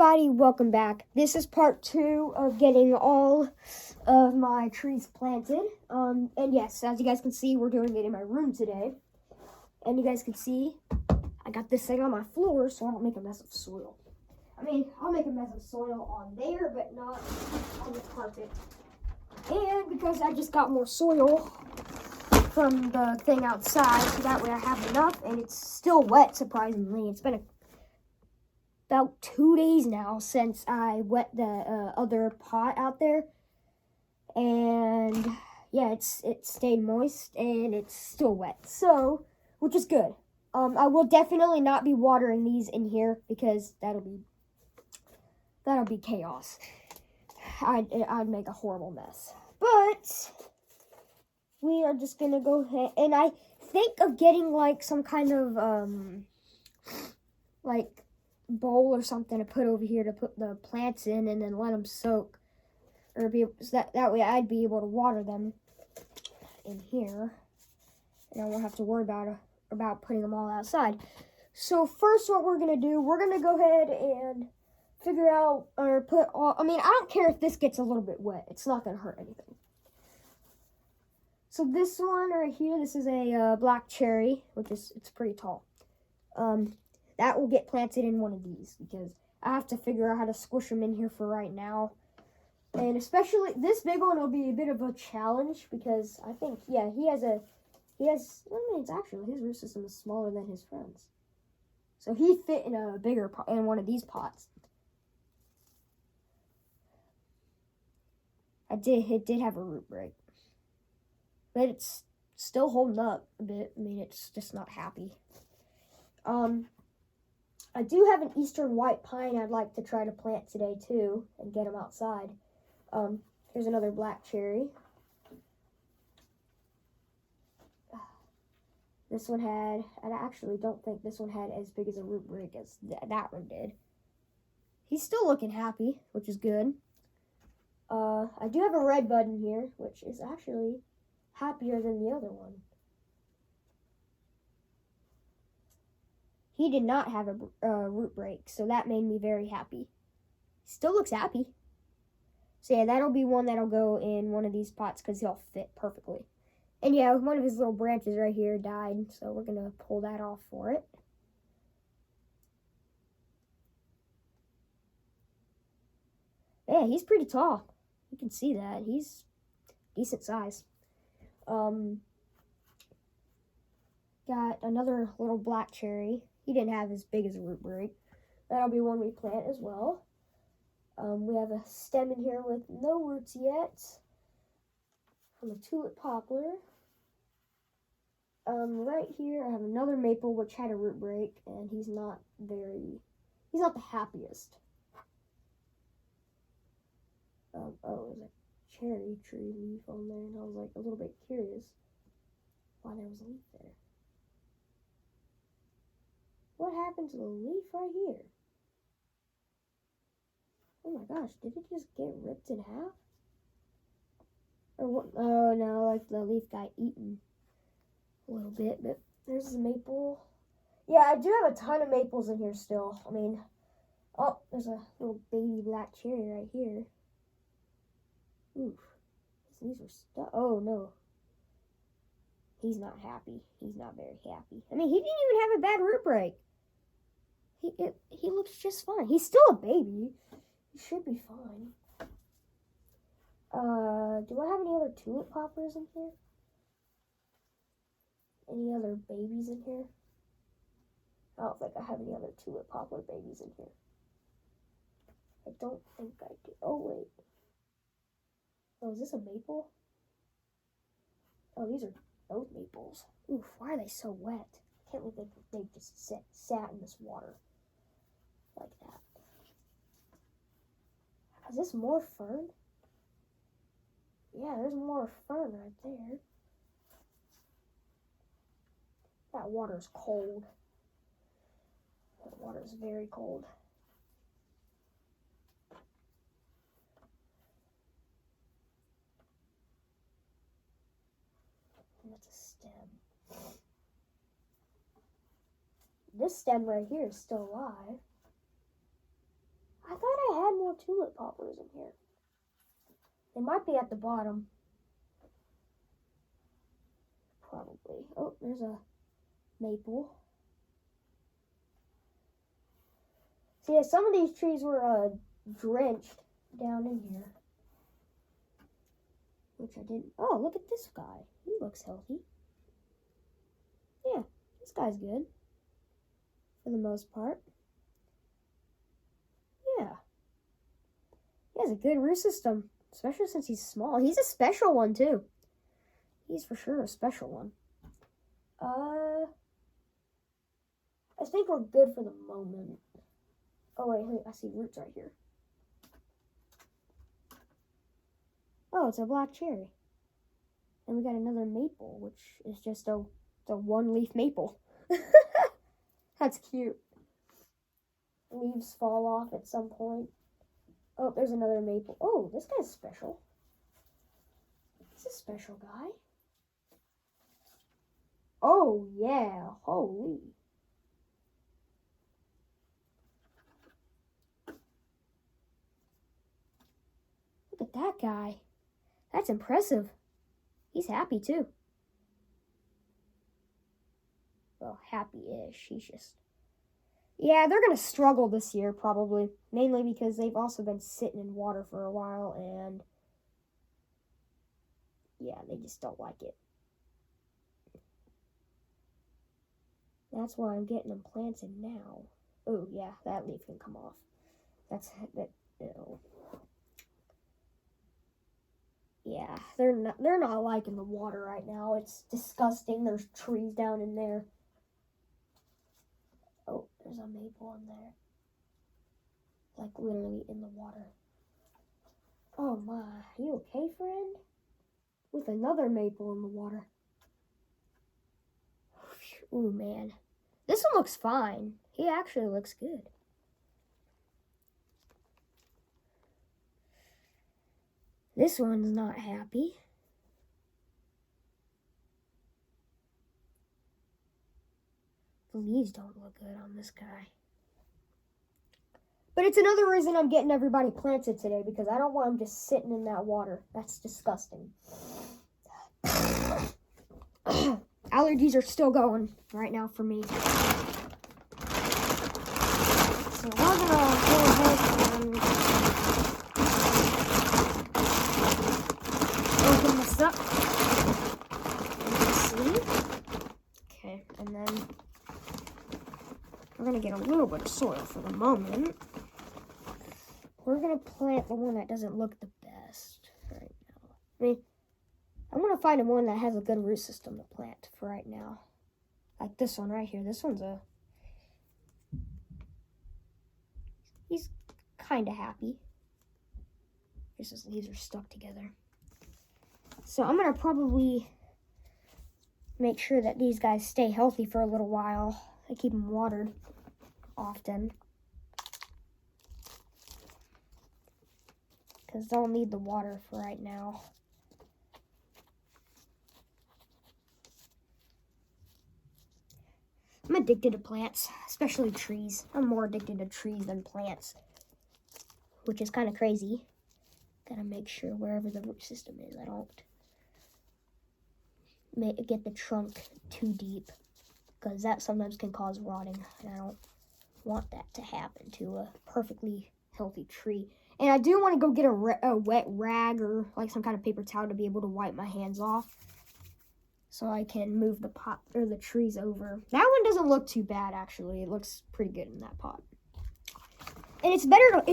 everybody, welcome back. This is part 2 of getting all of my trees planted. And yes, as you guys can see, we're doing it in my room today. And you guys can see, I got this thing on my floor so I don't make a mess of soil. I mean, I'll make a mess of soil on there, but not on the carpet. And because I just got more soil from the thing outside, so that way I have enough, and it's still wet, surprisingly. It's been about 2 days now since I wet the other pot out there, and yeah, it stayed moist and it's still wet, so which is good. I will definitely not be watering these in here because that'll be chaos. I'd make a horrible mess. But we are just gonna go ahead, and I think of getting like some kind of like bowl or something to put over here to put the plants in and then let them soak, or so that way I'd be able to water them in here and I won't have to worry about putting them all outside. So first, what we're gonna do, we're gonna go ahead and figure out or put all, I don't care if this gets a little bit wet, it's not gonna hurt anything. So this one right here, this is a black cherry, it's pretty tall. That will get planted in one of these because I have to figure out how to squish them in here for right now. And especially this big one will be a bit of a challenge because I think, yeah, it's actually, his root system is smaller than his friends. So he'd fit in a bigger pot, in one of these pots. It did have a root break. But it's still holding up a bit. It's just not happy. I do have an eastern white pine I'd like to try to plant today too and get them outside. Here's another black cherry. This one had, and I actually don't think this one had as big as a root break as that one did. He's still looking happy, which is good. I do have a red bud in here, which is actually happier than the other one. He did not have a root break, so that made me very happy. Still looks happy. So yeah, that'll be one that'll go in one of these pots because he'll fit perfectly. And yeah, one of his little branches right here died, so we're going to pull that off for it. Yeah, he's pretty tall. You can see that. He's decent size. Got another little black cherry. He didn't have as big as a root break. That'll be one we plant as well. We have a stem in here with no roots yet from a tulip poplar. Right here I have another maple which had a root break, and he's not the happiest. Oh, there's a cherry tree leaf on there, and I was like a little bit curious why there was a leaf there. What happened to the leaf right here? Oh my gosh, did it just get ripped in half? Or what? Oh no, like the leaf got eaten a little bit, but there's the maple. Yeah, I do have a ton of maples in here still. Oh, there's a little baby black cherry right here. Oof, his leaves are stuck. Oh no. He's not happy. He's not very happy. He didn't even have a bad root break. He looks just fine. He's still a baby. He should be fine. Do I have any other tulip poplars in here? Any other babies in here? I don't think I have any other tulip poplar babies in here. I don't think I do. Oh, wait. Oh, is this a maple? Oh, these are both maples. Oof, why are they so wet? I can't believe they just sat in this water like that. Is this more fern? Yeah, there's more fern right there. That water's cold. That water's very cold. And that's a stem. This stem right here is still alive. I tulip poplars in here. They might be at the bottom. Probably. Oh, there's a maple. So yeah, some of these trees were drenched down in here. Which I didn't. Oh, look at this guy. He looks healthy. Yeah, this guy's good. For the most part. Yeah. He has a good root system. Especially since he's small. He's a special one, too. He's for sure a special one. I think we're good for the moment. Oh, wait, I see roots right here. Oh, it's a black cherry. And we got another maple, which is just a one-leaf maple. That's cute. Leaves fall off at some point. Oh, there's another maple. Oh, this guy's special. He's a special guy. Oh, yeah. Holy. Look at that guy. That's impressive. He's happy, too. Well, happy-ish. He's just... Yeah, they're going to struggle this year, probably. Mainly because they've also been sitting in water for a while, and... yeah, they just don't like it. That's why I'm getting them planted now. Oh, yeah, that leaf can come off. Yeah, they're not liking the water right now. It's disgusting. There's trees down in there. Oh, there's a maple in there. Like literally in the water. Oh my, you okay, friend? With another maple in the water. Ooh, man. This one looks fine. He actually looks good. This one's not happy. The leaves don't look good on this guy. But it's another reason I'm getting everybody planted today, because I don't want them just sitting in that water. That's disgusting. Allergies are still going right now for me. So we're gonna go ahead and open this up. See? Okay, and then we're gonna get a little bit of soil for the moment. We're gonna plant the one that doesn't look the best right now. I mean, I'm gonna find one that has a good root system to plant for right now. Like this one right here. This one's he's kind of happy. Just his leaves are stuck together. So I'm gonna probably make sure that these guys stay healthy for a little while. I keep them watered often, because they'll need the water for right now. I'm addicted to plants, especially trees. I'm more addicted to trees than plants, which is kind of crazy. Gotta make sure wherever the root system is, I don't get the trunk too deep, because that sometimes can cause rotting, and I don't want that to happen to a perfectly healthy tree. And I do want to go get a wet rag or like some kind of paper towel to be able to wipe my hands off, so I can move the pot or the trees over. That one doesn't look too bad, actually. It looks pretty good in that pot. And it's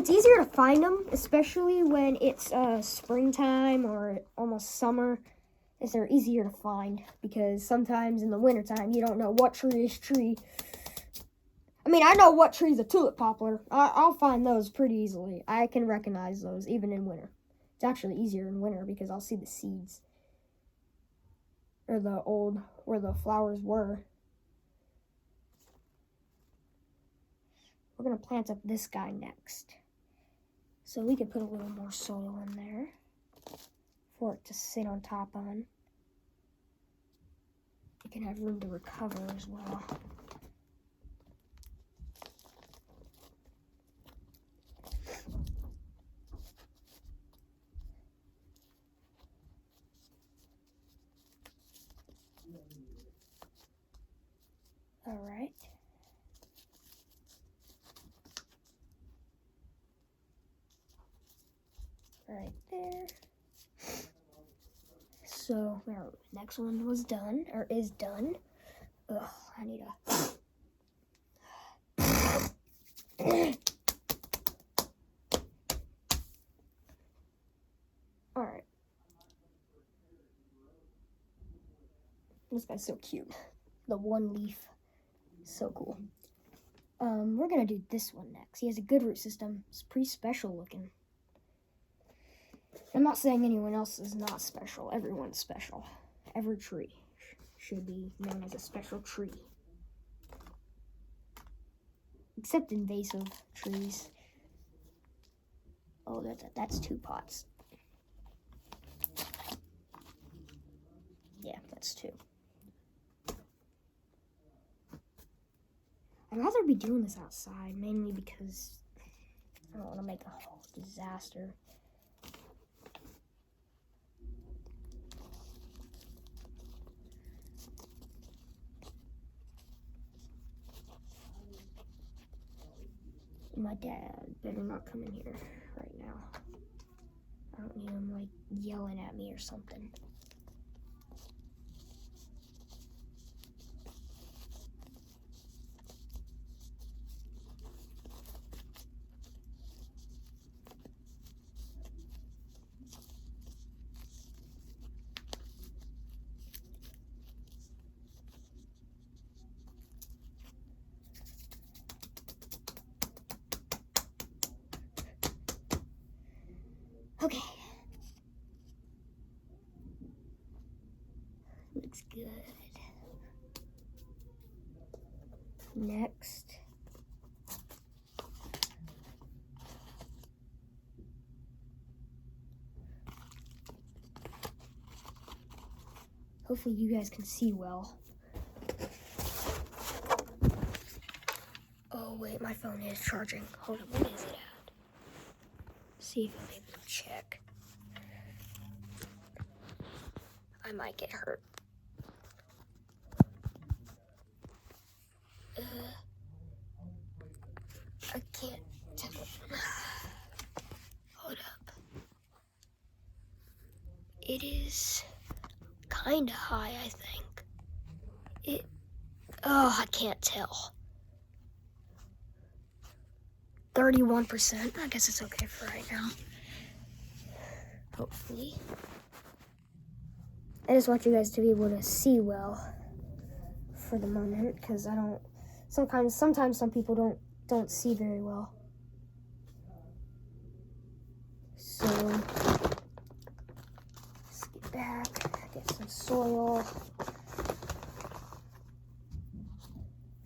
easier to find them, especially when it's springtime or almost summer. They're easier to find, because sometimes in the wintertime you don't know what tree is tree. I mean, I know what tree's a tulip poplar. I'll find those pretty easily. I can recognize those even in winter. It's actually easier in winter because I'll see the seeds, or the old where the flowers were. We're gonna plant up this guy next, so we can put a little more soil in there for it to sit on top on. It can have room to recover as well. All right. Right there. So, our next one was done, or is done. Ugh, I need a... Alright. This guy's so cute. The one leaf. So cool. We're gonna do this one next. He has a good root system. It's pretty special looking. I'm not saying anyone else is not special. Everyone's special. Every tree should be known as a special tree. Except invasive trees. Oh, that's 2 pots. Yeah, that's 2. I'd rather be doing this outside, mainly because I don't want to make a whole disaster. My dad better not come in here right now. I don't need him, like, yelling at me or something. Okay. Looks good. Next. Hopefully you guys can see well. Oh wait, my phone is charging. Hold on, what is it at? See if I'm able to check. I might get hurt. I can't tell. Hold up. It is kind of high, I think. Oh, I can't tell. 31%. I guess it's okay for right now. Hopefully. I just want you guys to be able to see well for the moment, because I don't. Sometimes some people don't see very well. So let's get back, get some soil.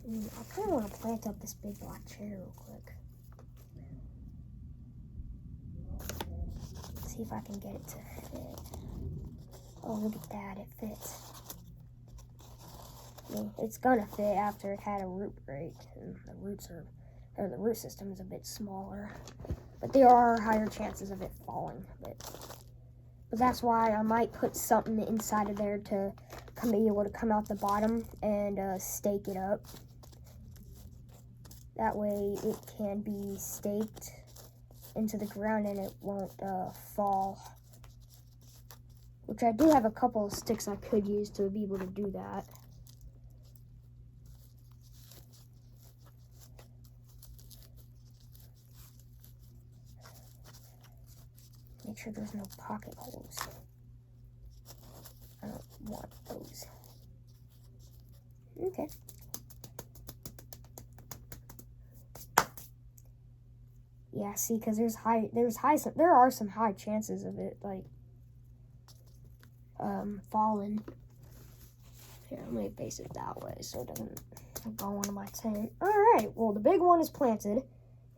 I kind of want to plant up this big black cherry real quick. Let's see if I can get it to fit. Oh, look at that, it fits. I mean, it's gonna fit after it had a root break, and the root system is a bit smaller. But there are higher chances of it falling. But that's why I might put something inside of there to be able to come out the bottom and stake it up. That way it can be staked into the ground and it won't fall. Which I do have a couple of sticks I could use to be able to do that. Make sure there's no pocket holes. I don't want those. Okay. Yeah, see, because there are some high chances of it, like, falling. Here, let me face it that way so it doesn't go into my tent. Alright, well, the big one is planted.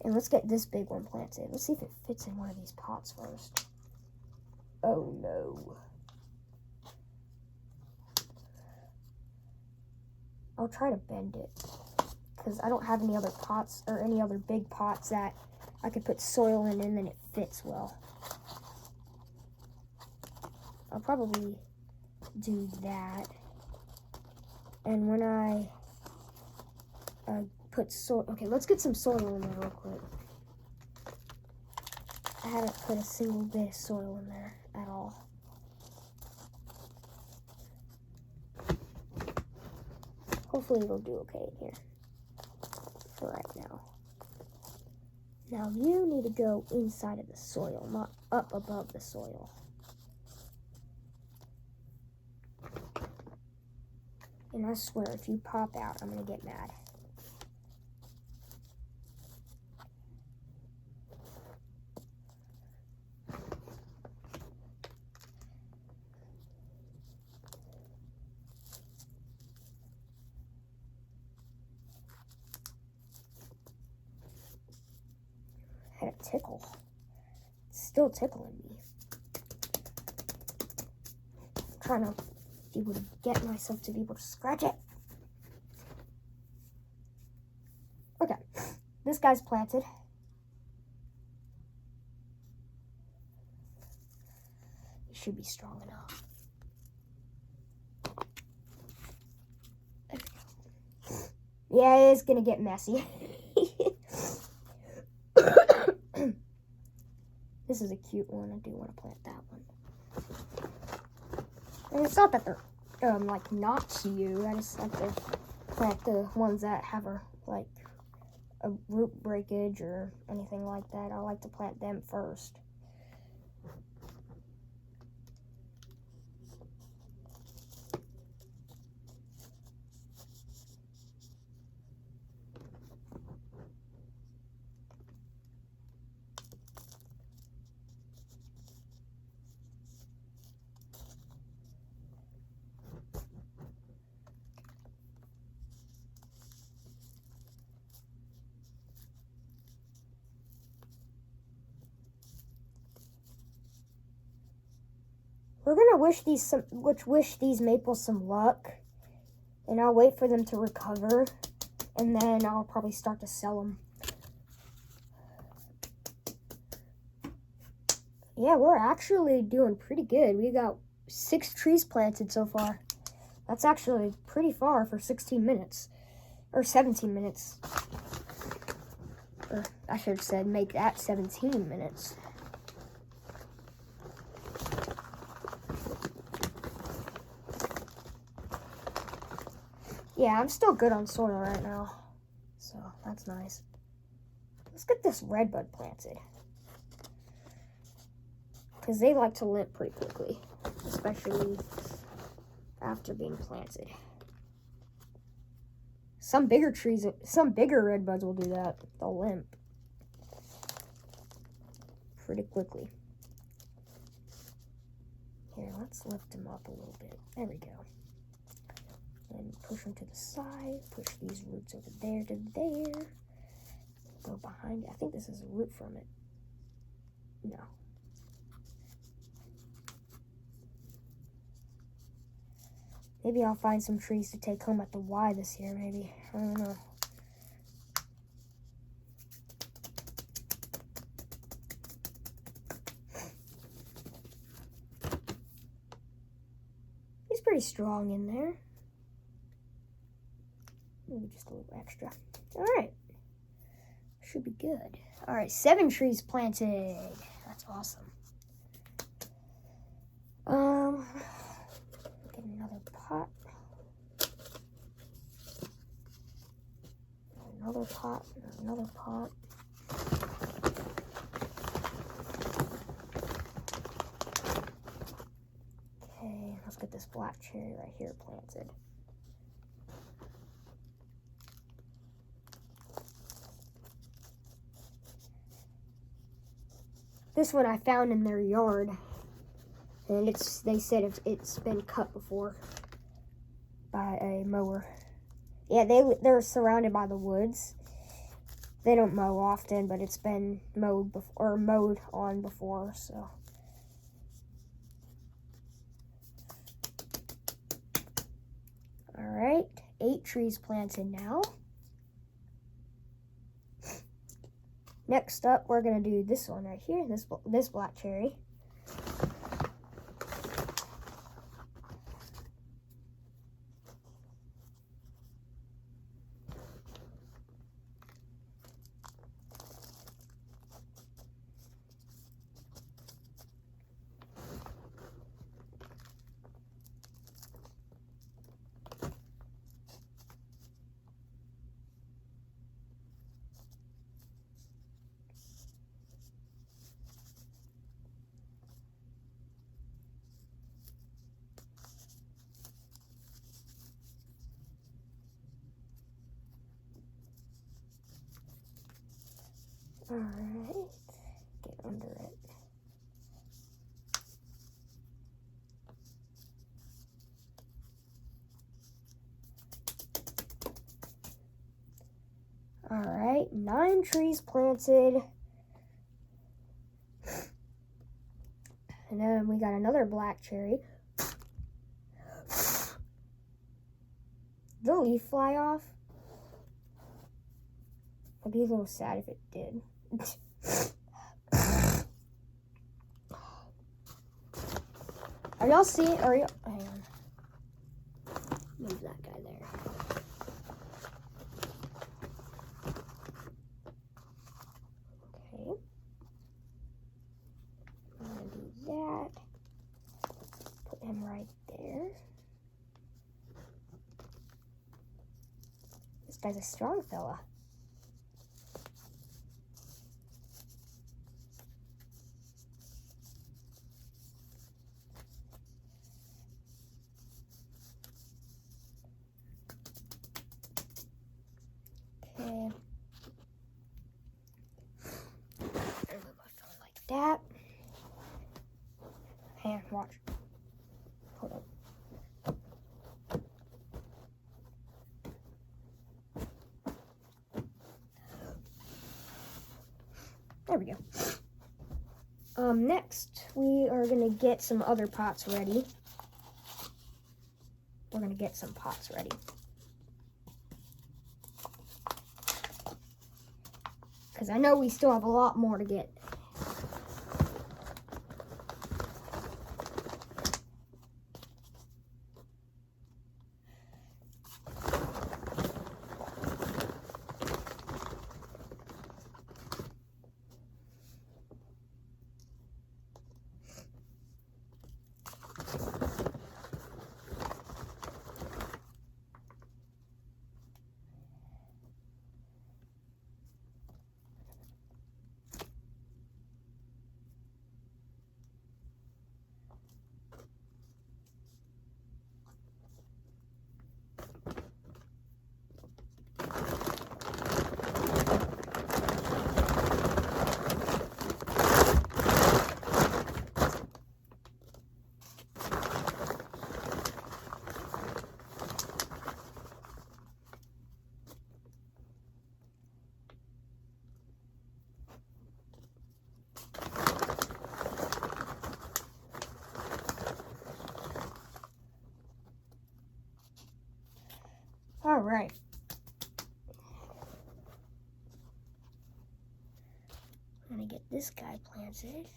And let's get this big one planted. Let's see if it fits in one of these pots first. Oh, no. I'll try to bend it, because I don't have any other pots or any other big pots that I could put soil in and then it fits well. I'll probably do that. And when I put soil, okay, let's get some soil in there real quick. I haven't put a single bit of soil in there at all. Hopefully it'll do okay in here for right now. Now you need to go inside of the soil, not up above the soil. And I swear, if you pop out, I'm gonna get mad. I had a tickle. It's still tickling me. I'm trying to be able to get myself to be able to scratch it. Okay, this guy's planted. He should be strong enough. Yeah, it's gonna get messy. This is a cute one. I do want to plant that one. And it's not that they're like not cute. I just like to plant the ones that have a root breakage or anything like that. I like to plant them first. We're gonna wish these maples some luck, and I'll wait for them to recover, and then I'll probably start to sell them. Yeah, we're actually doing pretty good. We got 6 trees planted so far. That's actually pretty far for 16 minutes, or 17 minutes. Or I should have said make that 17 minutes. Yeah, I'm still good on soil right now, so that's nice. Let's get this redbud planted, because they like to limp pretty quickly, especially after being planted. Some bigger redbuds will do that. They'll limp pretty quickly. Here, let's lift them up a little bit. There we go. And push them to the side. Push these roots over there to there. Go behind it. I think this is a root from it. No. Maybe I'll find some trees to take home at the Y this year, maybe. I don't know. He's pretty strong in there. Maybe just a little extra. All right. Should be good. All right, 7 trees planted. That's awesome. Get another pot. Another pot. Another pot. Okay, let's get this black cherry right here planted. This one I found in their yard, and they said it's been cut before by a mower. Yeah, they're surrounded by the woods. They don't mow often, but it's been mowed on before, so. All right, 8 trees planted now. Next up, we're gonna do this one right here, this black cherry. Alright, get under it. Alright, 9 trees planted. And then we got another black cherry. Did the leaf fly off? I'd be a little sad if it did. Are y'all seeing? Hang on. Move that guy there. Okay. I'm gonna do that. Put him right there. This guy's a strong fella. Okay. And move my phone like that. Hang on, watch. Hold on. There we go. Next, we are gonna get some other pots ready. We're gonna get some pots ready. Because I know we still have a lot more to get. All right. I'm gonna get this guy planted.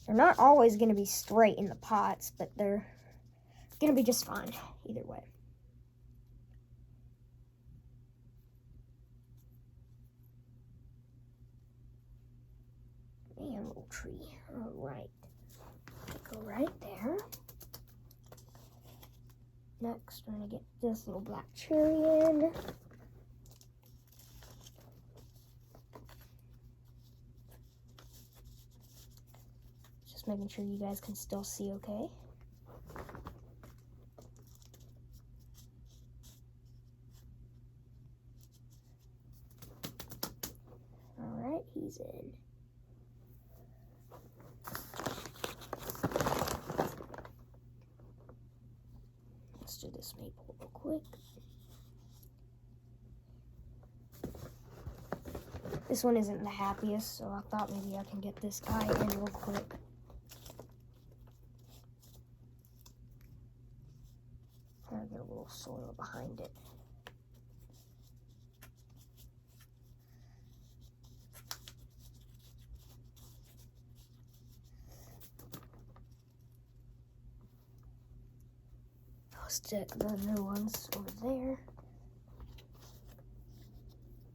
They're not always going to be straight in the pots, but they're going to be just fine either way. Man, little tree. All right. Go right there. Next, we're going to get this little black cherry in. Just making sure you guys can still see okay. All right, he's in. Let's do this maple real quick. This one isn't the happiest, so I thought maybe I can get this guy in real quick. I'm gonna get a little soil behind it. stick the new ones over there.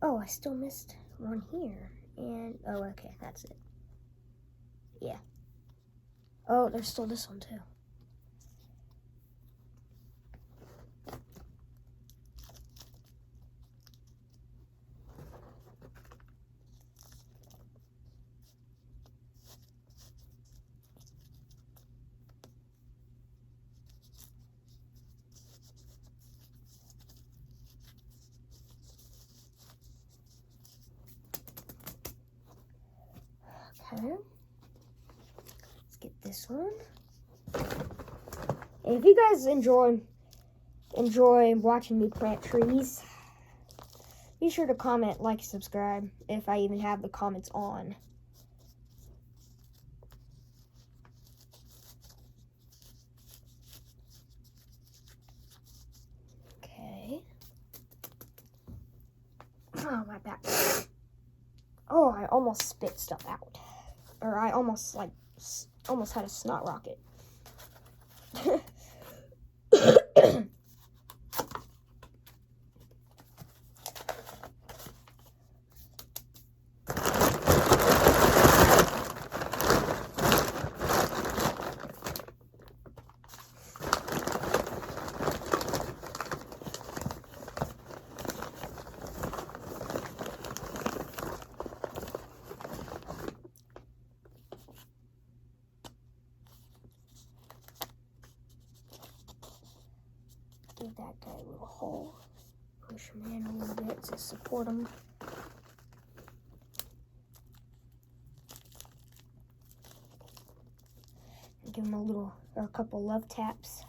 Oh, I still missed one here. And, oh, okay, that's it. Yeah. Oh, there's still this one, too. Okay. Let's get this one. And if you guys enjoy watching me plant trees, be sure to comment, like, subscribe, if I even have the comments on. Okay. Oh, my back. Oh, I almost spit stuff out. Or I almost had a snot rocket. Give that guy a little hole. Push him in a little bit to support him. And give him a couple love taps.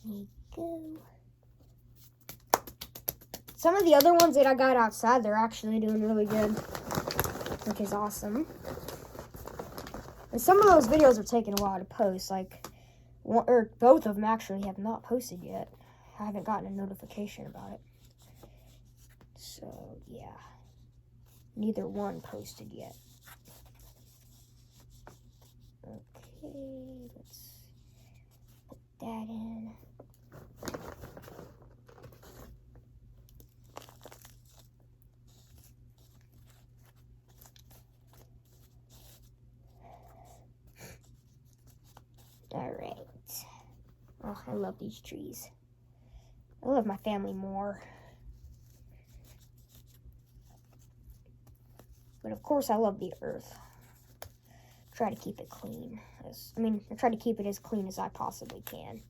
There you go. Some of the other ones that I got outside, they're actually doing really good, which is awesome. And some of those videos are taking a while to post, like one or both of them actually have not posted yet. I haven't gotten a notification about it. So, yeah. Neither one posted yet. Okay, let's put that in. Alright. Oh, I love these trees. I love my family more. But of course I love the earth. Try to keep it clean. I try to keep it as clean as I possibly can.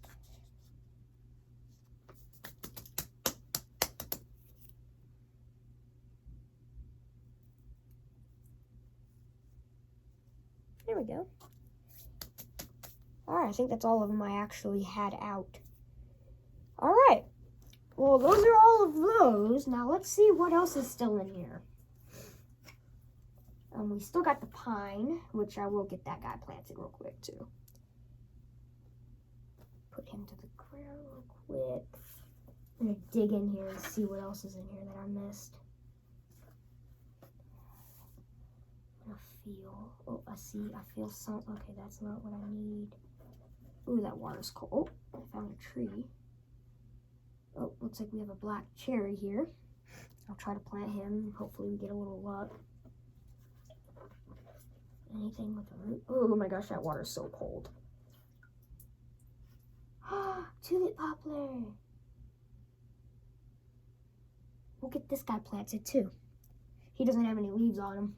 There we go. Alright, I think that's all of them I actually had out. Alright. Well, those are all of those. Now, let's see what else is still in here. We still got the pine, which I will get that guy planted real quick, too. Put him to the ground real quick. I'm going to dig in here and see what else is in here that I missed. Oh, I feel some. Okay, that's not what I need. Ooh, that water's cold. Oh, I found a tree. Oh, looks like we have a black cherry here. I'll try to plant him. Hopefully we get a little luck. Anything with a root? Oh my gosh, that water's so cold. Tulip poplar. We'll get this guy planted too. He doesn't have any leaves on him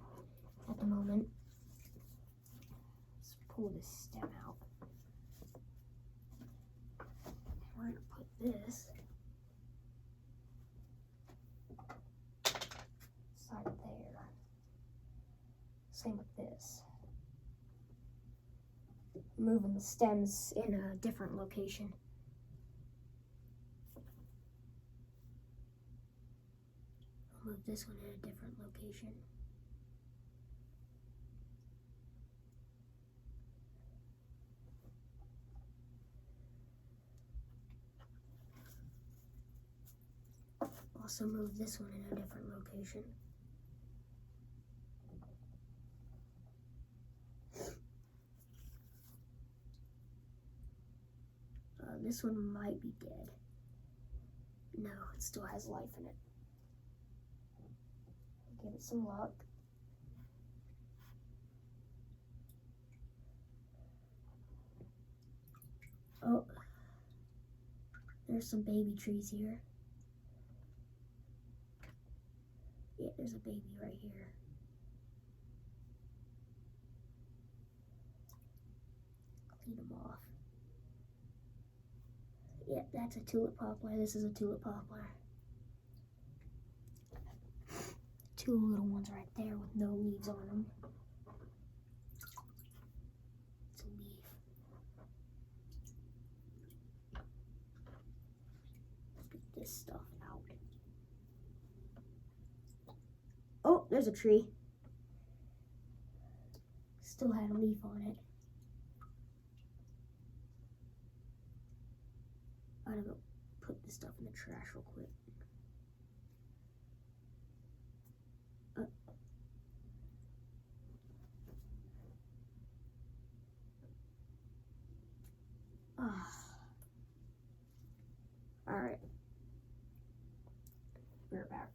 at the moment. Let's pull this stem out. We're gonna put this side there. Same with this. Moving the stems in a different location. I'll move this one in a different location. I'll also move this one in a different location. This one might be dead. No, it still has life in it. Give it some luck. Oh, there's some baby trees here. Yeah, there's a baby right here. Clean them off. Yeah, that's a tulip poplar. This is a tulip poplar. Two little ones right there with no leaves on them. It's a leaf. Let's get this stuff out. Oh, there's a tree. Still had a leaf on it. I gotta go put this stuff in the trash real quick. Alright. We're back.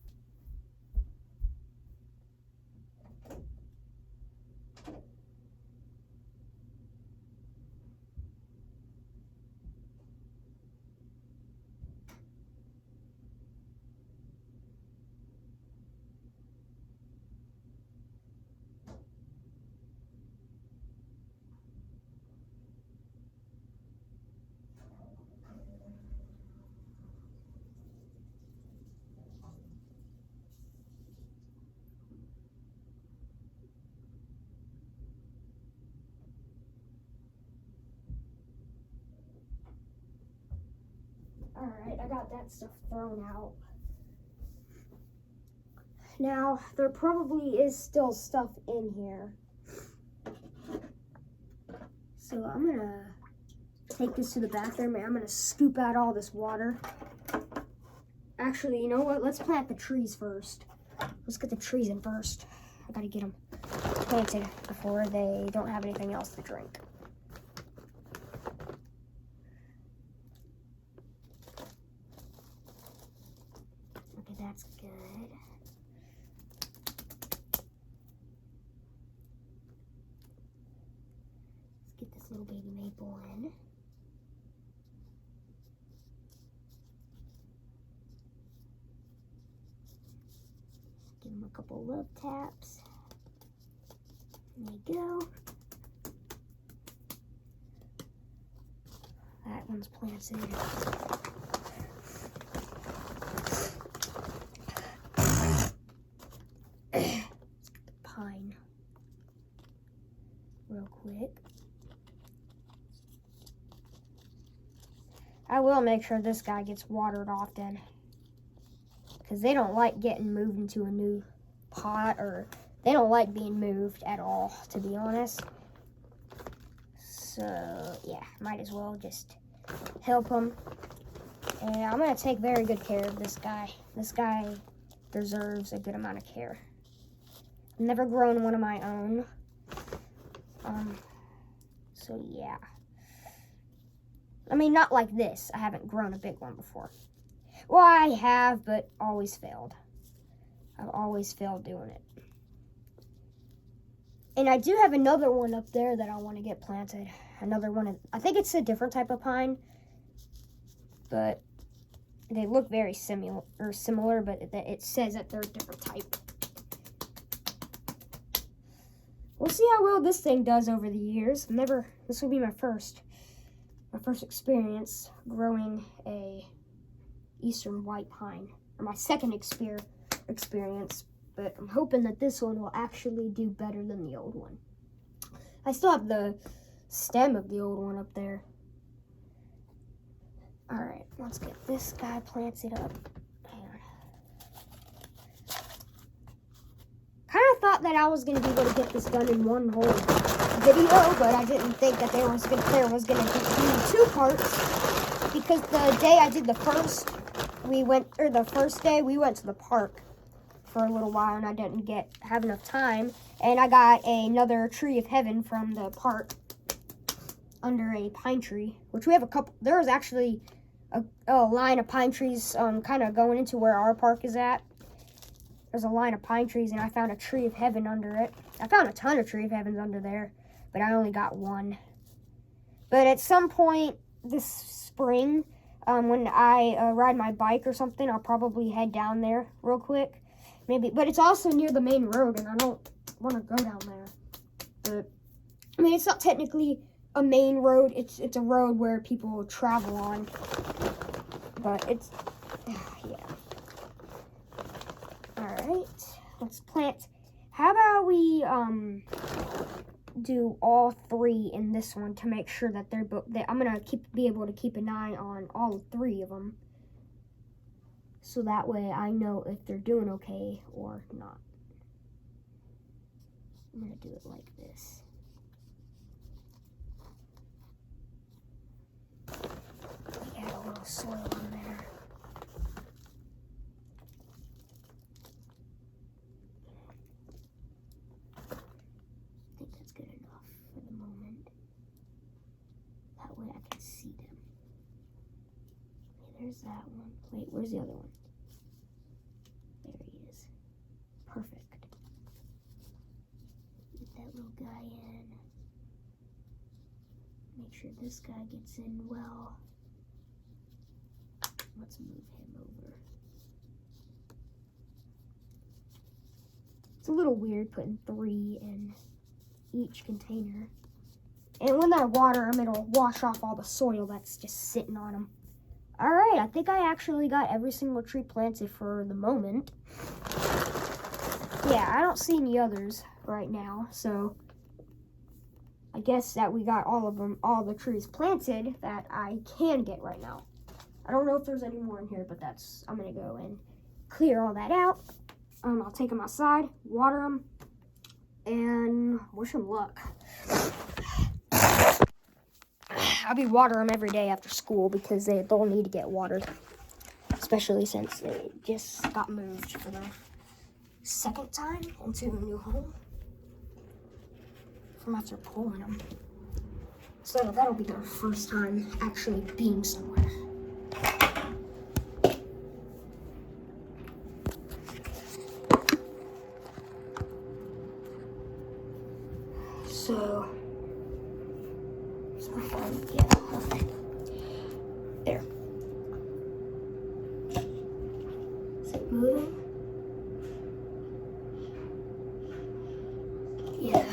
Alright, I got that stuff thrown out. Now, there probably is still stuff in here. So I'm gonna take this to the bathroom and I'm gonna scoop out all this water. Actually, you know what? Let's plant the trees first. Let's get the trees in first. I gotta get them planted before they don't have anything else to drink. Okay, that's good. Let's get this little baby maple in. Give him a couple love taps. There you go. That one's planted. Let's get the pine real quick. I will make sure this guy gets watered often, because they don't like getting moved into a new pot, or they don't like being moved at all, to be honest. So, yeah, might as well just help them. And I'm going to take very good care of this guy. This guy deserves a good amount of care. I've never grown one of my own. So, yeah. I mean, not like this. I haven't grown a big one before. Well, I have, but always failed. I've always failed doing it. And I do have another one up there that I want to get planted. Another one, I think it's a different type of pine, but they look very similar, but it says that they're a different type. We'll see how well this thing does over the years. This will be my first experience growing a Eastern white pine, or my second experience, but I'm hoping that this one will actually do better than the old one. I still have the stem of the old one up there. Alright, let's get this guy planted up. Hang on. Kind of thought that I was going to be able to get this done in one whole video, but I didn't think that there was going to be 2 parts, because the day I did the the first day we went to the park for a little while, and I didn't have enough time, and I got another tree of heaven from the park under a pine tree, which we have a couple. There was actually a line of pine trees kind of going into where our park is at. There's a line of pine trees, and I found a tree of heaven under it. I found a ton of tree of heavens under there, but I only got one. But at some point this spring, when I ride my bike or something, I'll probably head down there real quick. Maybe, but it's also near the main road, and I don't want to go down there. But I mean, it's not technically a main road. It's a road where people travel on. But it's yeah. All right, let's plant. How about we do all three in this one to make sure that they're both. I'm gonna be able to keep an eye on all three of them. So that way I know if they're doing okay or not. I'm going to do it like this. Add a little soil in there. I think that's good enough for the moment. That way I can see them. Okay, there's that one. Wait, where's the other one? There he is. Perfect. Get that little guy in. Make sure this guy gets in well. Let's move him over. It's a little weird putting 3 in each container. And when I water them, it'll wash off all the soil that's just sitting on them. All right, I think I actually got every single tree planted for the moment. Yeah, I don't see any others right now, so I guess that we got all the trees planted that I can get right now. I don't know if there's any more in here, but I'm gonna go and clear all that out. I'll take them outside, water them, and wish them luck. I'll be watering them every day after school because they'll need to get watered, especially since they just got moved for the second time into a new home from after pulling them. So that'll be their first time actually being somewhere. So yeah, okay. There. Is it moving? Yeah.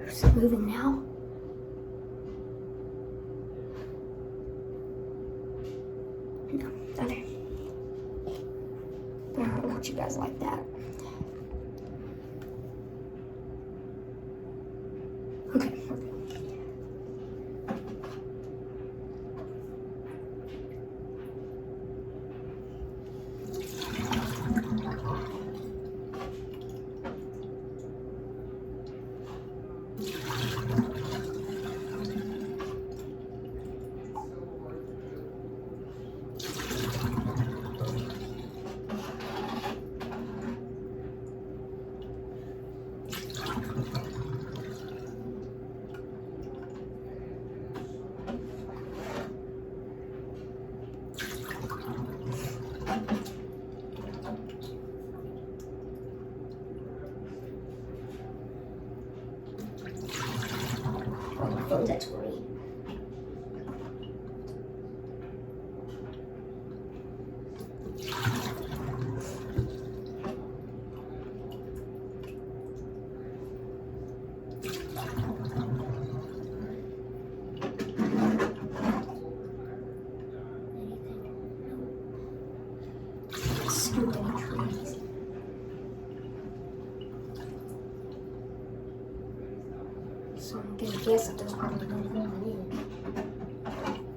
Is it moving now? No, okay. I don't want you guys like that. Okay. Phone's at 20. Scoop any trees. So I'm gonna guess that there's probably no one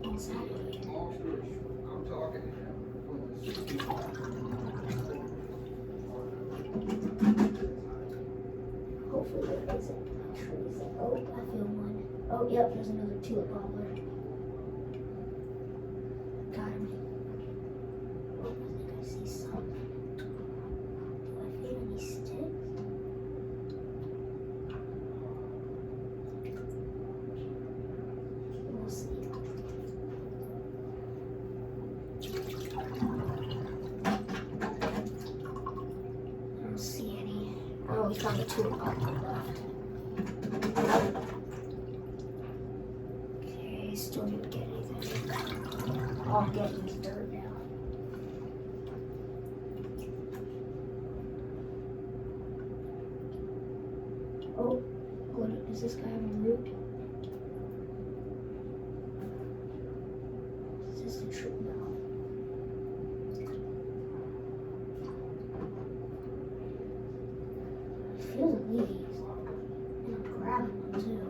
inside of it. Hopefully there isn't trees. Oh, I feel one. yep, there's another tulip poplar. Got him. Oh, I think I see something. Do I feel any sticks? We'll see. I don't see any. Oh, we found a tulip poplar left. Okay, still didn't get anything. I'll get into dirt now. Oh, what, does this guy have a root? Is this a tree? No. I feel the leaves. And I'm grabbing them too.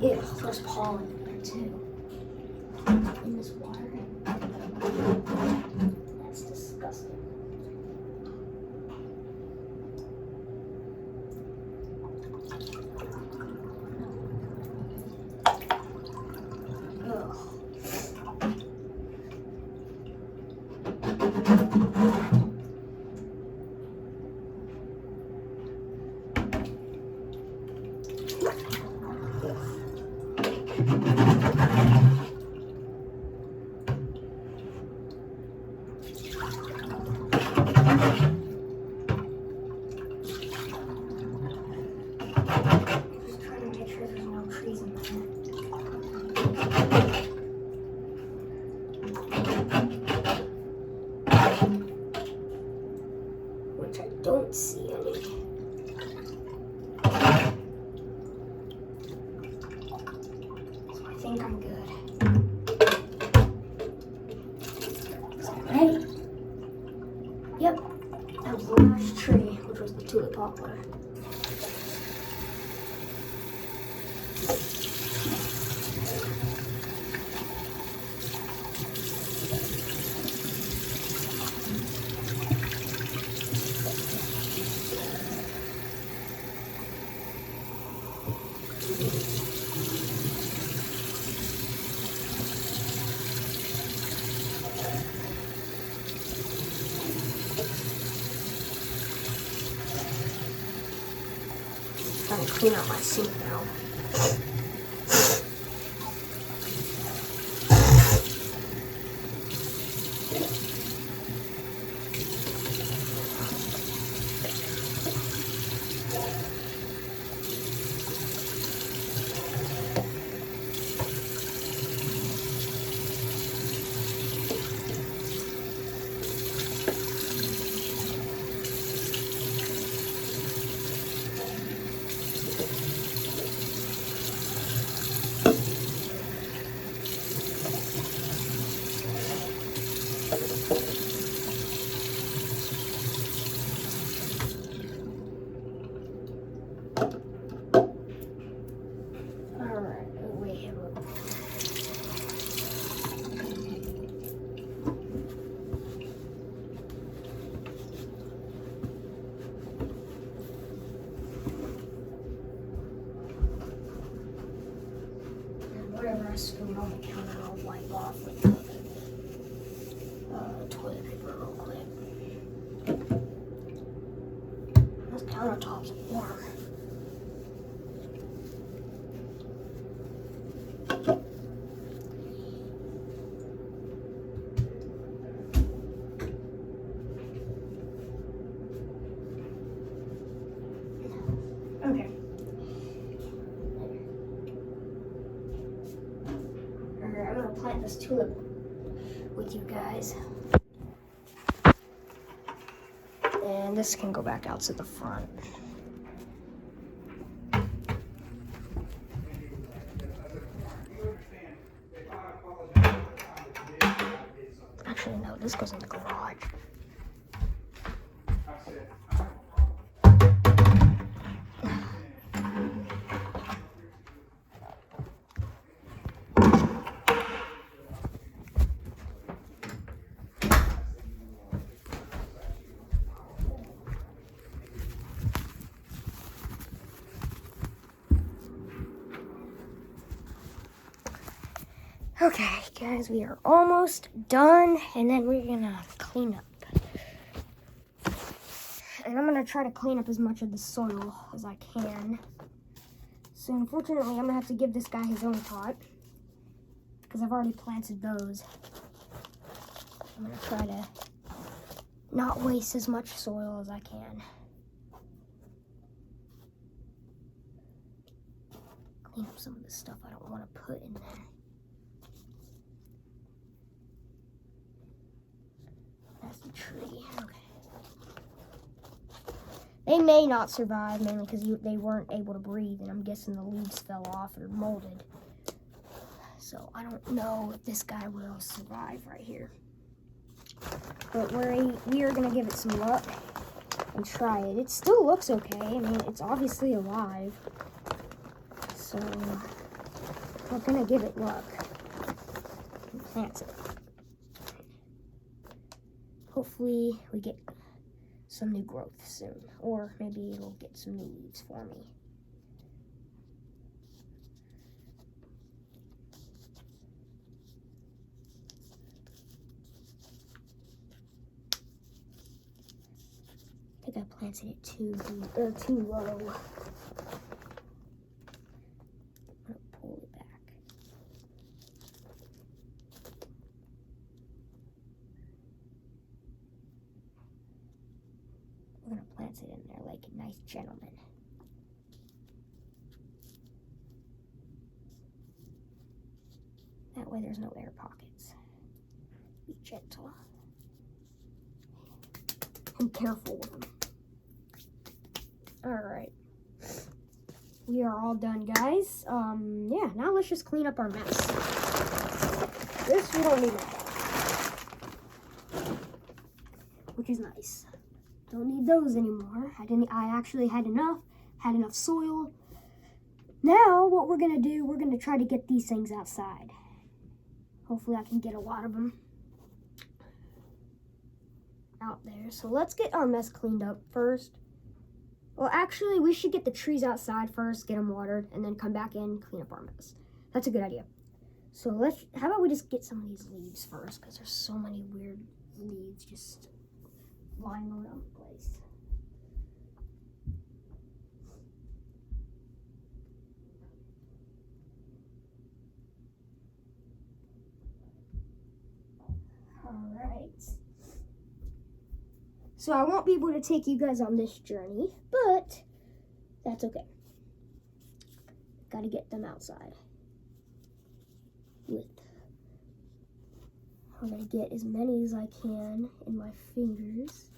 Ew, there's pollen in there too. In this water. That's disgusting. Ugh. Just trying to make sure there's no trees in there. Which I don't see any. So I think I'm good. Is that right? Yep. That was the last tree, which was the tulip poplar. Trying to clean up my sink now. Alright, wait, look. And whatever I spilled on the counter, I'll wipe off with the toilet paper real quick. This countertop's warm. Okay. Alright, I'm gonna plant this tulip with you guys. And this can go back out to the front. Actually, no, this goes in the garage. Okay, guys, we are almost done, and then we're gonna clean up. And I'm gonna try to clean up as much of the soil as I can. So unfortunately, I'm gonna have to give this guy his own pot, because I've already planted those. I'm gonna try to not waste as much soil as I can. Clean up some of the stuff I don't want to put in there. That's the tree. Okay. They may not survive, mainly because they weren't able to breathe, and I'm guessing the leaves fell off or molded. So I don't know if this guy will survive right here. But we are going to give it some luck and try it. It still looks okay. I mean, it's obviously alive. So we're going to give it luck and plant it. Hopefully we get some new growth soon, or maybe it'll get some new leaves for me. I think I planted it too low. I'm gonna pull it back. We're gonna plant it in there like a nice gentleman. That way there's no air pockets. Be gentle and careful with them. Alright. We are all done, guys. Yeah, now let's just clean up our mess. This we don't need it. Which is nice. Don't need those anymore. I actually had enough soil. Now, what we're gonna do, we're gonna try to get these things outside. Hopefully I can get a lot of them out there. So let's get our mess cleaned up first. Well, actually, we should get the trees outside first, get them watered, and then come back in, clean up our mess. That's a good idea. So how about we just get some of these leaves first, because there's so many weird leaves just lying around the place. Alright. So I won't be able to take you guys on this journey, but that's okay. Gotta get them outside. I'm gonna get as many as I can in my fingers.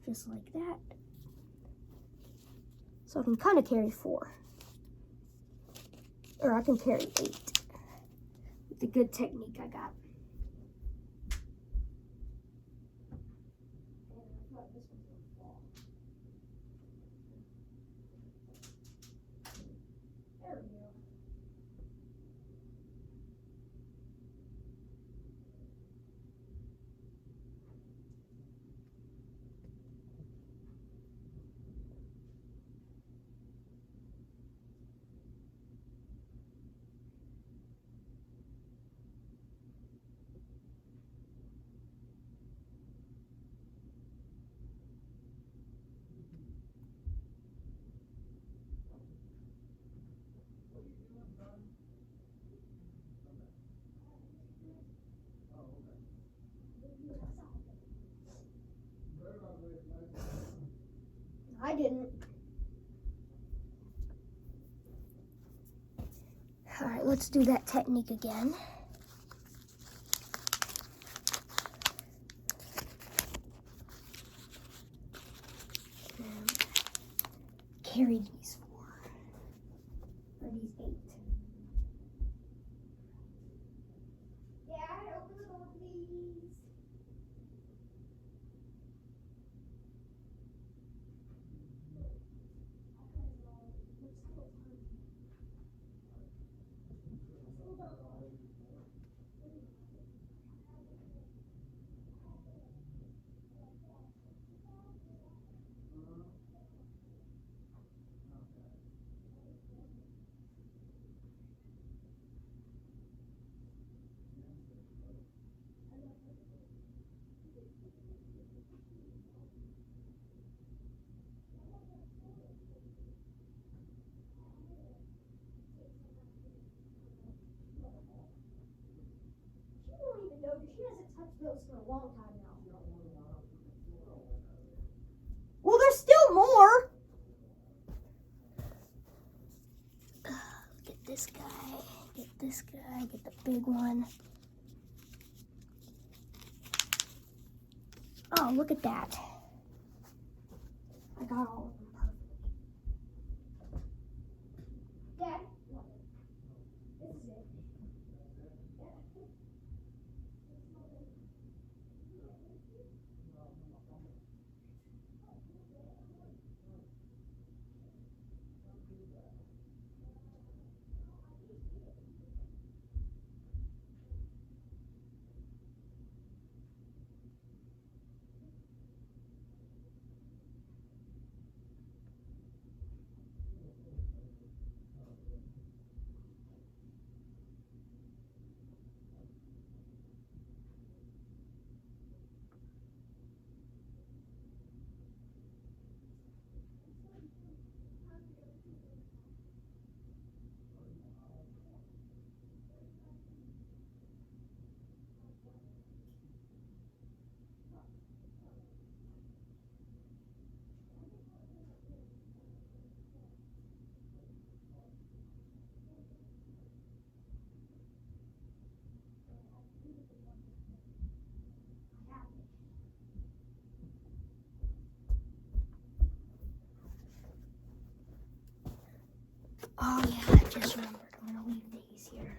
Just like that. So I can kind of carry 4. Or I can carry 8. With the good technique I got. There we go. I didn't. All right, let's do that technique again. carry these for? Or these 8? Dad, open the door, please. She won't even know because she hasn't touched those for a long time now. Well, there's still more. Get this guy. Get this guy. Get the big one. Oh, look at that. I got all of them perfectly. Dad, look. This is it. Oh yeah, I just remembered. I'm gonna leave these here.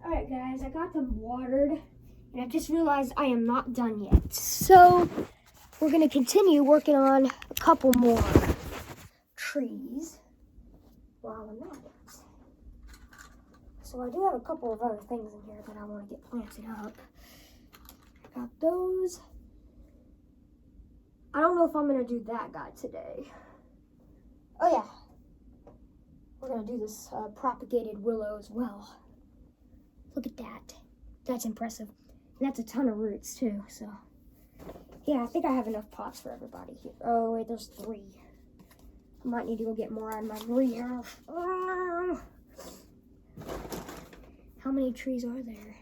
Alright guys, I got them watered, and I just realized I am not done yet. So, we're going to continue working on a couple more trees while I'm at it. So I do have a couple of other things in here that I want to get planted up. I got those. I don't know if I'm going to do that guy today. Oh yeah, we're going to do this propagated willow as well. Look at that. That's impressive. And that's a ton of roots too, so. Yeah, I think I have enough pots for everybody here. Oh wait, there's 3. I might need to go get more out of my greenhouse. How many trees are there?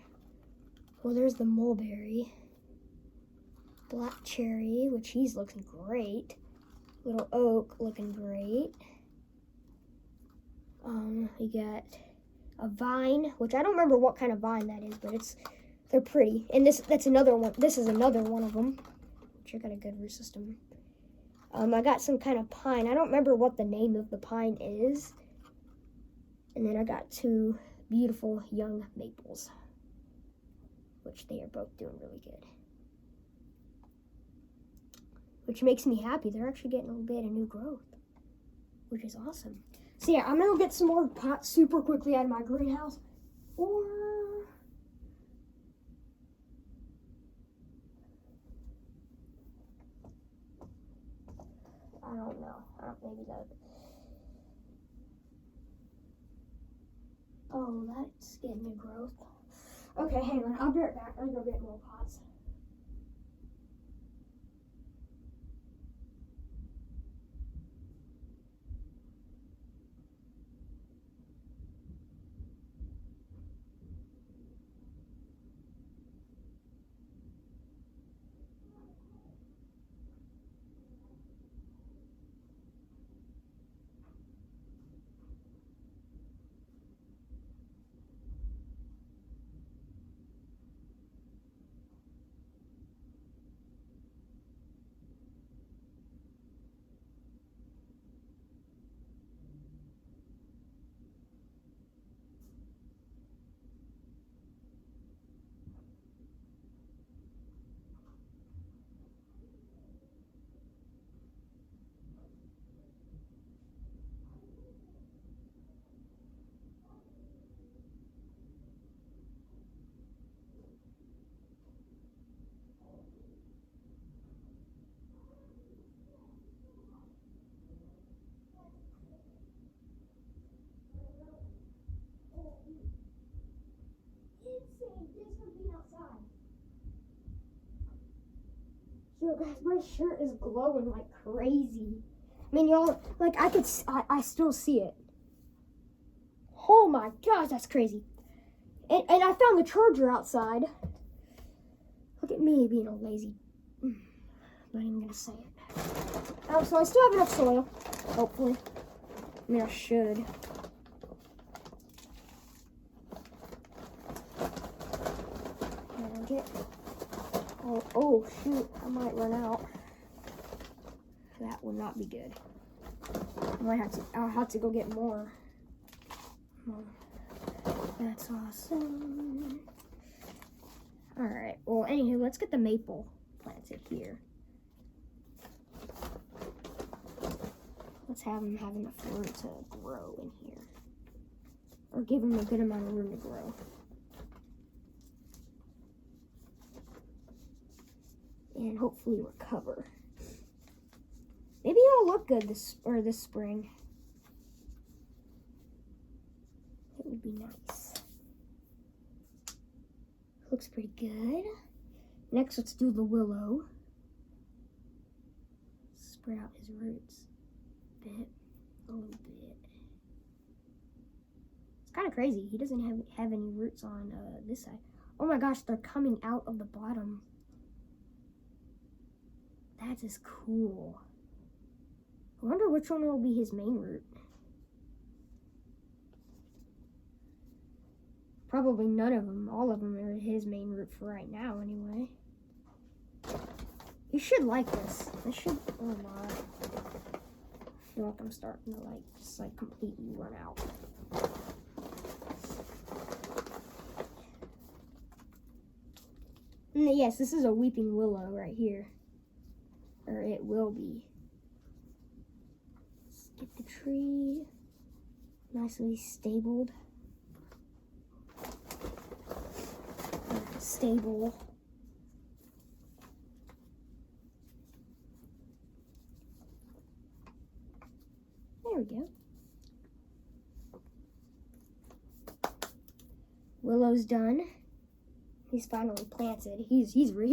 Well, there's the mulberry. Black cherry, which he's looking great. Little oak looking great. We got a vine, which I don't remember what kind of vine that is, but they're pretty. And that's another one. This is another one of them. Which I got a good root system. I got some kind of pine. I don't remember what the name of the pine is. And then I got 2 beautiful young maples, which they are both doing really good. Which makes me happy. They're actually getting a little bit of new growth, which is awesome. So yeah, I'm gonna get some more pots super quickly out of my greenhouse. Or I don't know. Maybe that. Oh, that's getting new growth. Okay, hang on. I'll be right back. I'm gonna go get more pots. Yo guys, my shirt is glowing like crazy. I mean, y'all, like I still see it. Oh my gosh, that's crazy. And I found the charger outside. Look at me being all lazy. I'm not even gonna say it. So I still have enough soil, hopefully. I mean, I should. And get. Oh shoot, I might run out. That would not be good. I'll have to go get more. That's awesome. Alright, well anywho, let's get the maple planted here. Let's have them have enough room to grow in here. Or give them a good amount of room to grow. And hopefully recover. Maybe it'll look good this spring. It would be nice. Looks pretty good. Next, let's do the willow. Spread out his roots a little bit. It's kind of crazy. He doesn't have any roots on this side. Oh my gosh, they're coming out of the bottom. That is cool. I wonder which one will be his main root. Probably none of them. All of them are his main root for right now, anyway. You should like this. I should. Oh my. I feel like I'm starting to just completely run out. And yes, this is a weeping willow right here. Or it will be. Let's get the tree nicely stabled. Stable. There we go. Willow's done. He's finally planted. He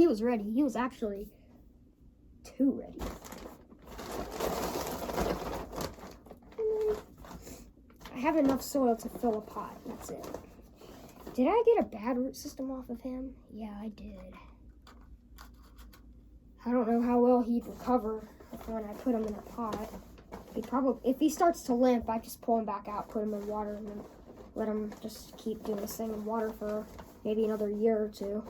was ready. He was actually too ready. I have enough soil to fill a pot. That's it. Did I get a bad root system off of him? Yeah, I did. I don't know how well he'd recover when I put him in a pot. If he starts to limp, I just pull him back out, put him in water, and then let him just keep doing this thing in water for maybe another year or two.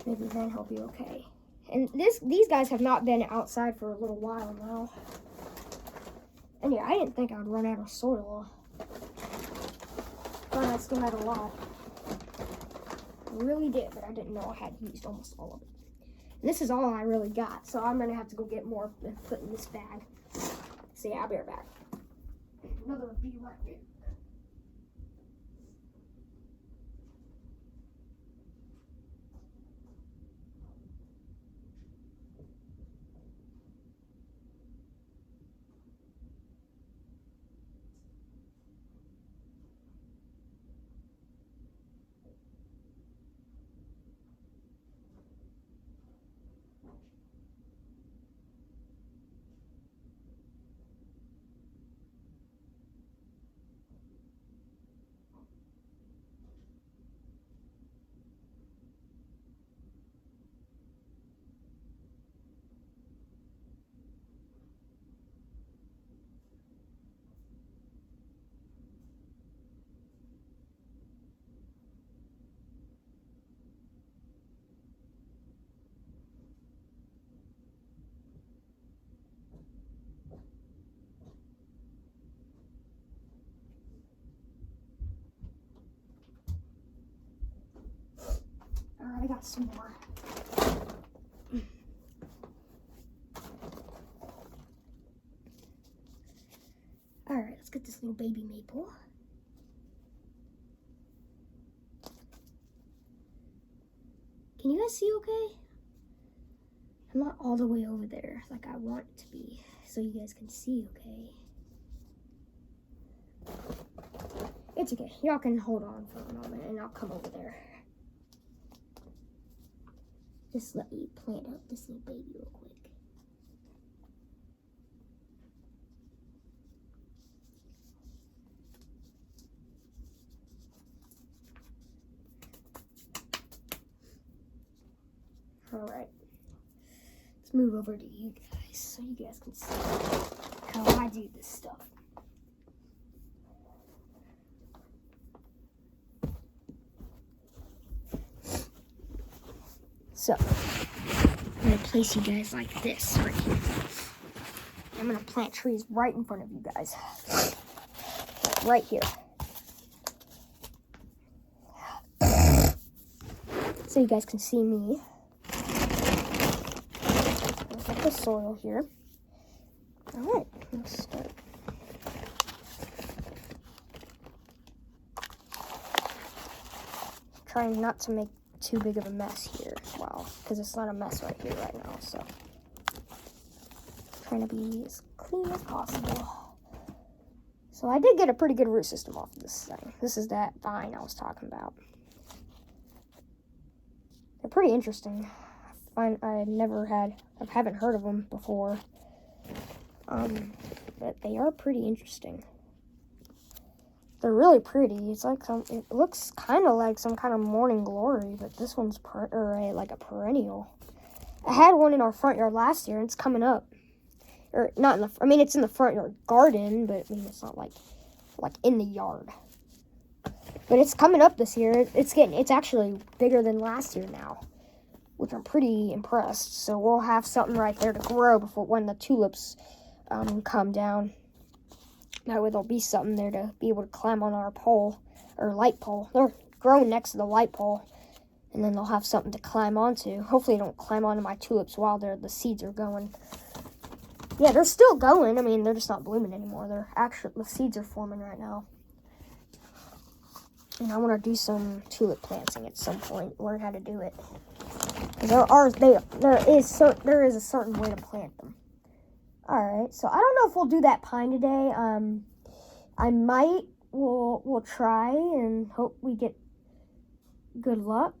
Maybe then he'll be okay. And these guys have not been outside for a little while now. And yeah, I didn't think I'd run out of soil. But I still had a lot. I really did, but I didn't know I had used almost all of it. And this is all I really got, so I'm gonna have to go get more and put in this bag. So yeah, I'll be right back. Another bee right there. Alright, I got some more. Alright, let's get this little baby maple. Can you guys see okay? I'm not all the way over there like I want it to be, so you guys can see okay. It's okay. Y'all can hold on for a moment and I'll come over there. Just let me plant up this little baby real quick. Alright. Let's move over to you guys so you guys can see how I do this stuff. So, I'm going to place you guys like this right here. I'm going to plant trees right in front of you guys. Like right here. So you guys can see me. There's like the soil here. Alright, let's start. Trying not to make too big of a mess here as well, because it's not a mess right here right now, so trying to be as clean as possible. So I did get a pretty good root system off of this thing. This is that vine I was talking about. They're pretty interesting. I haven't heard of them before, but they are pretty interesting. They're really pretty. It's like it looks kind of like some kind of morning glory, but this one's like a perennial. I had one in our front yard last year, and it's coming up. Or not in the. It's in the front yard garden, but it's not like in the yard. But it's coming up this year. It's actually bigger than last year now, which I'm pretty impressed. So we'll have something right there to grow before when the tulips come down. That way there'll be something there to be able to climb on our pole, or light pole. They're growing next to the light pole. And then they'll have something to climb onto. Hopefully they don't climb onto my tulips while the seeds are going. Yeah, they're still going. I mean, they're just not blooming anymore. The seeds are forming right now. And I want to do some tulip planting at some point. Learn how to do it. There is a certain way to plant them. All right, so I don't know if we'll do that pine today. We'll try and hope we get good luck.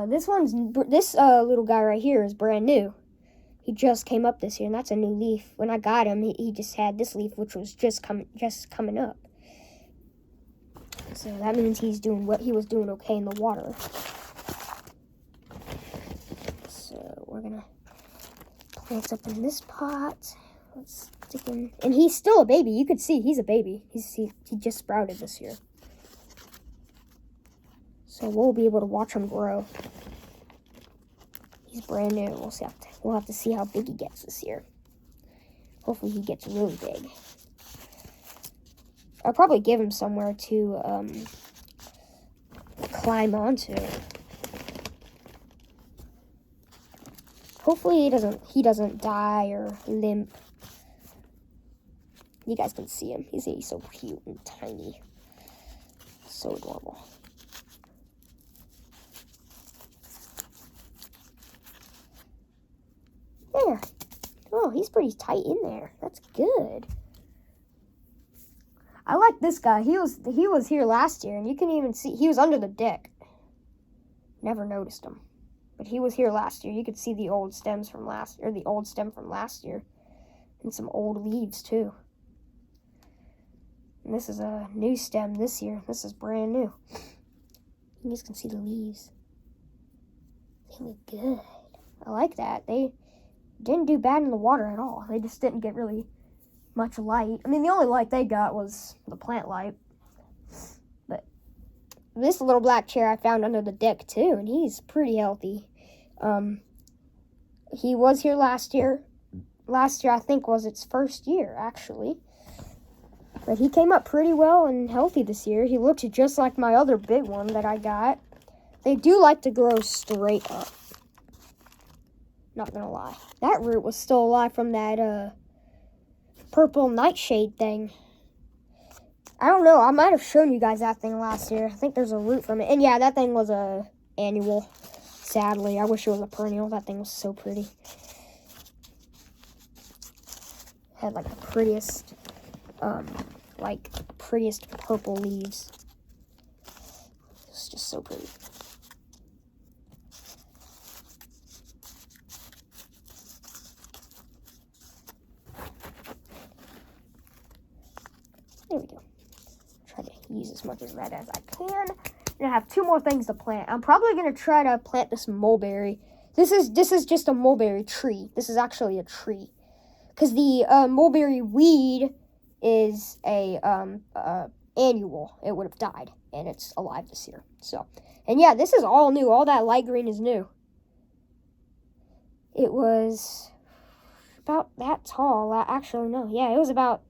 This little guy right here is brand new. He just came up this year, and that's a new leaf. When I got him, he just had this leaf, which was just coming up. So that means he was doing okay in the water. So we're gonna plant up in this pot. Let's stick in, and he's still a baby. You could see he's a baby. He just sprouted this year. So we'll be able to watch him grow. He's brand new. We'll have to see how big he gets this year. Hopefully he gets really big. I'll probably give him somewhere to climb onto. Hopefully he doesn't die or limp. You guys can see him. He's so cute and tiny. So adorable. There. Oh, he's pretty tight in there. That's good. I like this guy. He was here last year, and you can even see he was under the deck. Never noticed him, but he was here last year. You could see the old stems from the old stem from last year, and some old leaves too. And this is a new stem this year. This is brand new. You guys can see the leaves. They look good. I like that. They didn't do bad in the water at all. They just didn't get really much light. I mean, the only light they got was the plant light. But this little black chair I found under the deck too, and he's pretty healthy. He was here last year. Last year, I think, was its first year, actually. But he came up pretty well and healthy this year. He looked just like my other big one that I got. They do like to grow straight up. Not gonna lie. That root was still alive from that purple nightshade thing. I don't know. I might have shown you guys that thing last year. I think there's a root from it. And yeah, that thing was a annual. Sadly, I wish it was a perennial. That thing was so pretty. Had like the prettiest purple leaves. It's just so pretty. There we go. Try to use as much of that as I can. And I have 2 more things to plant. I'm probably gonna try to plant this mulberry. This is just a mulberry tree. This is actually a tree, because the mulberry weed is a annual. It would have died, and it's alive this year. So, and yeah, this is all new. All that light green is new. It was about that tall. Actually, no. Yeah, it was about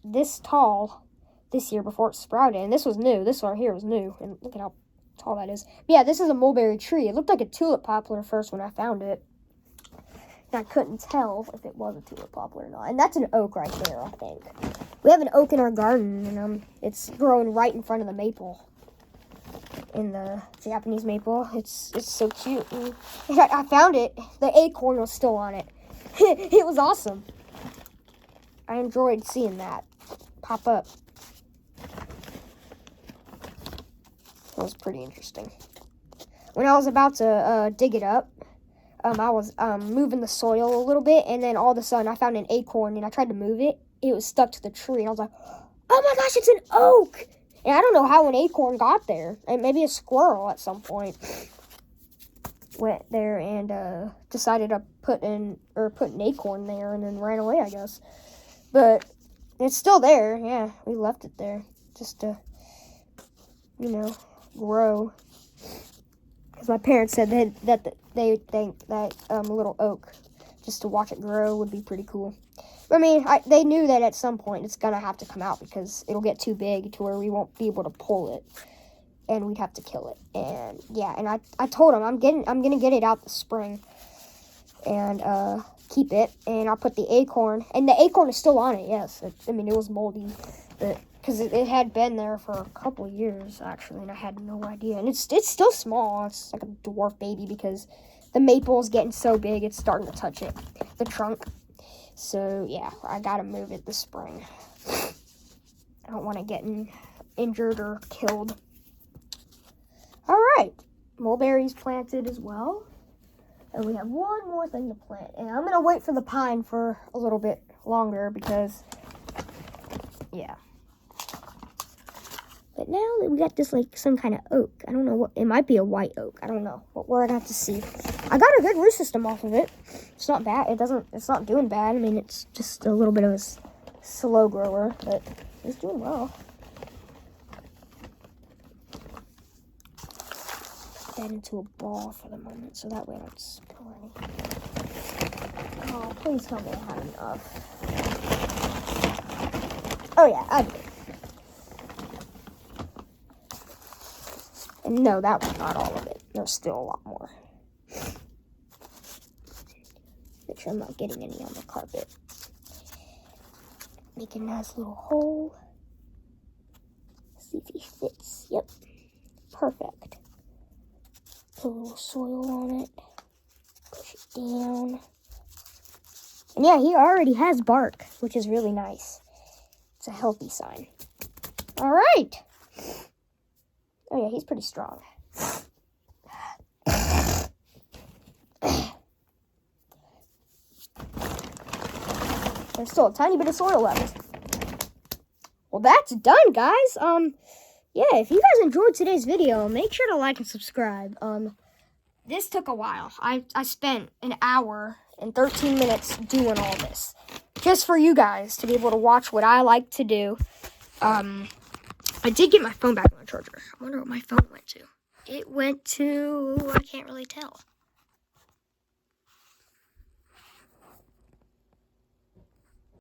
this tall this year before it sprouted, and this was new. This one here was new, and look at how tall that is. But yeah, this is a mulberry tree. It looked like a tulip poplar first when I found it, and I couldn't tell if it was a tulip poplar or not. And that's an oak right there, I think. We have an oak in our garden, and it's growing right in front of the maple, in the Japanese maple. It's so cute. And I found it. The acorn was still on it. It was awesome. I enjoyed seeing that pop up. That was pretty interesting. When I was about to dig it up, I was moving the soil a little bit, and then all of a sudden I found an acorn, and I tried to move it. It was stuck to the tree, and I was like, oh my gosh, it's an oak! And I don't know how an acorn got there. And maybe a squirrel at some point went there and decided to put an acorn there and then ran away, I guess. But it's still there. Yeah, we left it there just to, grow. Because my parents said that they think that little oak, just to watch it grow, would be pretty cool. I mean, they knew that at some point it's going to have to come out because it'll get too big to where we won't be able to pull it. and we'd have to kill it. And yeah, and I told him I'm gonna get it out this spring and keep it, and I'll put the acorn, and the acorn is still on it. Yes, I mean it was moldy, but because it had been there for a couple years actually, and I had no idea. And it's still small. It's like a dwarf baby because the maple is getting so big it's starting to touch it, the trunk. So yeah, I gotta move it this spring. I don't want to get injured or killed. All right, mulberries planted as well. And we have one more thing to plant. And I'm going to wait for the pine for a little bit longer because, yeah. But now that we got this, like, some kind of oak. I don't know what, it might be a white oak. I don't know. But we're going to have to see. I got a good root system off of it. It's not bad. It's not doing bad. I mean, it's just a little bit of a slow grower, but it's doing well. That into a ball for the moment, so that way I don't spill any. Oh, please tell me I had enough. Oh yeah, I did. And no, that was not all of it. There's still a lot more. Make sure I'm not getting any on the carpet. Make a nice little hole. See if he fits. Yep. Perfect. Put a little soil on it. Push it down. And yeah, he already has bark, which is really nice. It's a healthy sign. All right. Oh yeah, he's pretty strong. There's still a tiny bit of soil left. Well, that's done, guys. Yeah, if you guys enjoyed today's video, make sure to like and subscribe. This took a while. I spent an hour and 13 minutes doing all this. Just for you guys to be able to watch what I like to do. I did get my phone back on the charger. I wonder what my phone went to. It went to, I can't really tell.